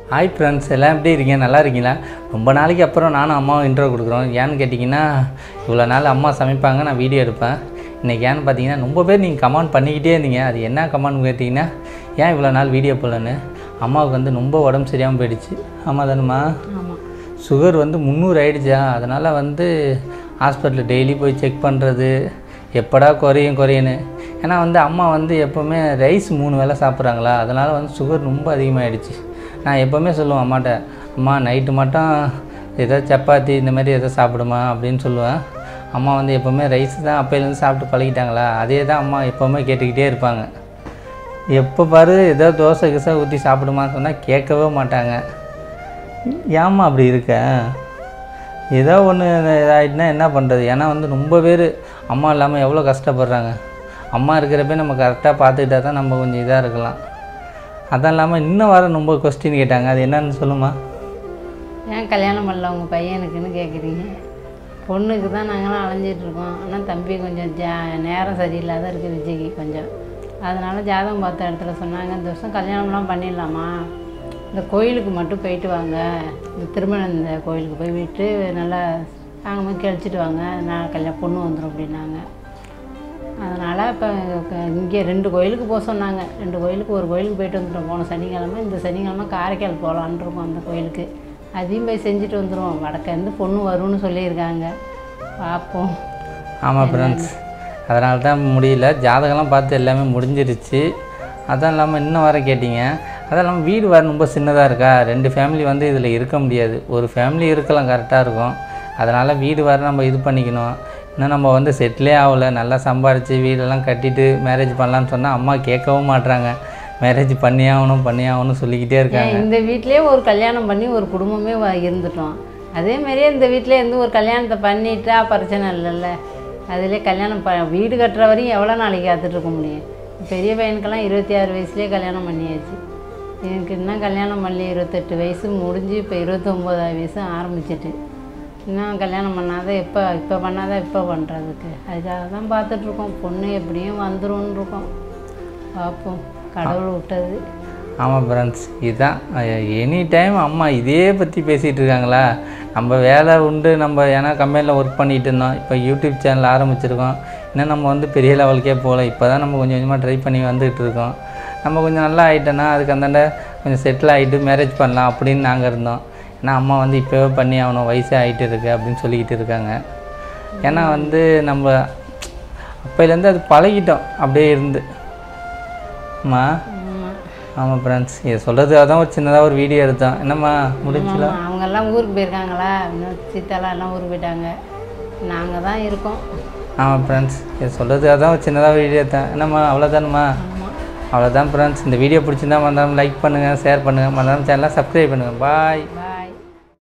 Hi friends, எல்லாம் எப்படி இருக்கீங்க? நல்லா இருக்கீங்களா? ரொம்ப நாளைக்கு அப்புறம் நானும் அம்மாவும் இன்ட்ரோ கொடுக்குறோம். ஏன்னு கேட்டிங்கன்னா, இவ்வளோ நாள் அம்மா சமைப்பாங்க, நான் வீடியோ எடுப்பேன். இன்றைக்கி ஏன்னு பார்த்தீங்கன்னா, ரொம்ப பேர் நீங்கள் கமெண்ட் பண்ணிக்கிட்டே இருந்தீங்க. அது என்ன கமெண்ட் கேட்டிங்கன்னா, ஏன் இவ்வளோ நாள் வீடியோ போடலன்னு. அம்மாவுக்கு வந்து ரொம்ப உடம்பு சரியாமல் போயிடுச்சு. ஆமாம் தானுமா? சுகர் வந்து 300 ஆகிடுச்சா. அதனால் வந்து ஹாஸ்பிட்டலில் டெய்லி போய் செக் பண்ணுறது, எப்படா குறையுன்னு. ஏன்னா வந்து அம்மா வந்து எப்போவுமே ரைஸ் 3 வேளை சாப்பிட்றாங்களா, அதனால் வந்து சுகர் ரொம்ப அதிகமாகிடுச்சு. நான் எப்போவுமே சொல்லுவேன் அம்மாட்ட, அம்மா நைட்டு மட்டும் ஏதோ சப்பாத்தி இந்த மாதிரி எதோ சாப்பிடுமா அப்படின்னு சொல்லுவேன். அம்மா வந்து எப்போவுமே ரைஸ் தான் அப்போலேருந்து சாப்பிட்டு பழகிட்டாங்களா, அதே தான் அம்மா எப்போவுமே கேட்டுக்கிட்டே இருப்பாங்க. எப்போ பாரு ஏதோ தோசை கிசை ஊற்றி சாப்பிடுமான்னு சொன்னால் கேட்கவே மாட்டாங்க. ஏம்மா அப்படி இருக்க? ஏதோ ஒன்று இதாகிட்டுனா என்ன பண்ணுறது? ஏன்னா வந்து ரொம்ப பேர் அம்மா இல்லாமல் எவ்வளோ கஷ்டப்படுறாங்க. அம்மா இருக்கிறப்ப நம்ம கரெக்டாக பார்த்துக்கிட்டா தான் நம்ம கொஞ்சம் இதாக இருக்கலாம். அதான் இல்லாமல் இன்னும் வர ரொம்ப கொஸ்டின் கேட்டாங்க. அது என்னன்னு சொல்லுமா? ஏன் கல்யாணம் பண்ணல உங்கள் பையனுக்குன்னு கேட்குறீங்க. பொண்ணுக்கு தான் நாங்களாம் அலைஞ்சிட்ருக்கோம். ஆனால் தம்பி கொஞ்சம் நேரம் சரியில்லாத இருக்குது விஜய்க்கு கொஞ்சம். அதனால் ஜாதகம் பார்த்த இடத்துல சொன்னாங்க, இந்த வருஷம் கல்யாணம்லாம் பண்ணிடலாமா, இந்த கோயிலுக்கு மட்டும் போயிட்டு வாங்க, இந்த திருமணம் இந்த கோயிலுக்கு போய் விட்டு நல்லா நாங்கள் போய் கழிச்சிட்டு வாங்க, நான் பொண்ணு வந்துடும் அப்படின்னாங்க. அதனால் இப்போ இங்கே 2 கோயிலுக்கு போக சொன்னாங்க. 2 கோயிலுக்கு, ஒரு கோயிலுக்கு போயிட்டு வந்துட்டோம் போன சனிக்கிழமை. இந்த சனிக்கிழமை காரைக்கால் போகலான்னு இருக்கோம் அந்த கோயிலுக்கு. அதையும் போய் செஞ்சுட்டு வந்துடுவோம். வடக்கேருந்து பொண்ணு வரும்னு சொல்லியிருக்காங்க, பார்ப்போம். ஆமாம் ஃப்ரெண்ட்ஸ், அதனால தான் முடியல. ஜாதகம்லாம் பார்த்து எல்லாமே முடிஞ்சிருச்சு. அதான் இல்லாமல் இன்னும் வர கேட்டிங்க. அதான் இல்லாமல் வீடு வர ரொம்ப சின்னதாக இருக்கா, 2 ஃபேமிலி வந்து இதில் இருக்க முடியாது. ஒரு ஃபேமிலி இருக்கலாம், கரெக்டாக இருக்கும். அதனால் வீடு வர நம்ம இது பண்ணிக்கணும். இன்னும் நம்ம வந்து செட்டிலே ஆகலை. நல்லா சம்பாரித்து வீடெல்லாம் கட்டிட்டு மேரேஜ் பண்ணலான்னு சொன்னால் அம்மா கேட்கவும் மாட்டுறாங்க. மேரேஜ் பண்ணியாகணும் சொல்லிக்கிட்டே இருக்காங்க. இந்த வீட்டிலே ஒரு கல்யாணம் பண்ணி ஒரு குடும்பமே இருந்துட்டோம். அதேமாரியே இந்த வீட்டிலே இருந்து ஒரு கல்யாணத்தை பண்ணிட்டா பிரச்சனை இல்லைல்ல. அதிலே கல்யாணம் வீடு கட்டுற வரையும் எவ்வளோ நாளைக்கு காத்துட்ருக்க முடியும்? பெரிய பையனுக்கெல்லாம் 26 வயசுலேயே கல்யாணம் பண்ணியாச்சு. எனக்கு இன்னும் கல்யாணம் பண்ணி 28 வயசு முடிஞ்சு இப்போ 29 வயசு ஆரம்பிச்சிட்டு இன்னும் கல்யாணம் பண்ணாதான் இப்போ பண்ணாதான் இப்போ பண்ணுறதுக்கு. அதுக்காக தான் பார்த்துட்ருக்கோம். பொண்ணு எப்படியும் வந்துரும்னு இருக்கோம், பார்ப்போம், கடவுள் விட்டது. ஆமாம் ஃப்ரெண்ட்ஸ், இதுதான் எனி டைம் அம்மா இதே பற்றி பேசிகிட்டு இருக்காங்களா. நம்ம வேலை உண்டு, நம்ம ஏன்னா கம்பெனியில் ஒர்க் பண்ணிகிட்டு இருந்தோம். இப்போ யூடியூப் சேனல் ஆரம்பிச்சிருக்கோம். இன்னும் நம்ம வந்து பெரிய லெவலுக்கே போகல. இப்போ தான் நம்ம கொஞ்சம் கொஞ்சமாக ட்ரை பண்ணி வந்துகிட்டு இருக்கோம். நம்ம கொஞ்சம் நல்லா ஆகிட்டோன்னா அதுக்கு அந்தாண்ட கொஞ்சம் செட்டில் ஆகிட்டு மேரேஜ் பண்ணலாம் அப்படின்னு நாங்கள் இருந்தோம். ஏன்னா அம்மா வந்து இப்போவே பண்ணி ஆகணும், வயசே ஆகிட்டு இருக்கு அப்படின்னு சொல்லிக்கிட்டு இருக்காங்க. ஏன்னா வந்து நம்ம அப்போலேருந்து அது பழகிட்டோம் அப்படியே இருந்து. அம்மா ஆமாம் ஃப்ரெண்ட்ஸ், இதை சொல்கிறதுக்காக தான் ஒரு சின்னதாக ஒரு வீடியோ எடுத்தோம். என்னம்மா முடிஞ்சில? அவங்கெல்லாம் ஊருக்கு போயிருக்காங்களா, இன்னும் சித்தாலாம் எல்லாம் ஊருக்கு போயிட்டாங்க, நாங்கள் தான் இருக்கோம். ஆமாம் ஃப்ரெண்ட்ஸ், இதை சொல்கிறதுக்காக தான் ஒரு சின்னதாக வீடியோ எடுத்தேன். என்னம்மா அவ்வளோதானும்மா? அவ்வளோதான் ஃப்ரெண்ட்ஸ். இந்த வீடியோ பிடிச்சிருந்தா மறக்காம லைக் பண்ணுங்கள், ஷேர் பண்ணுங்கள், மறக்காம சேனலை சப்ஸ்கிரைப் பண்ணுங்கள். பாய்.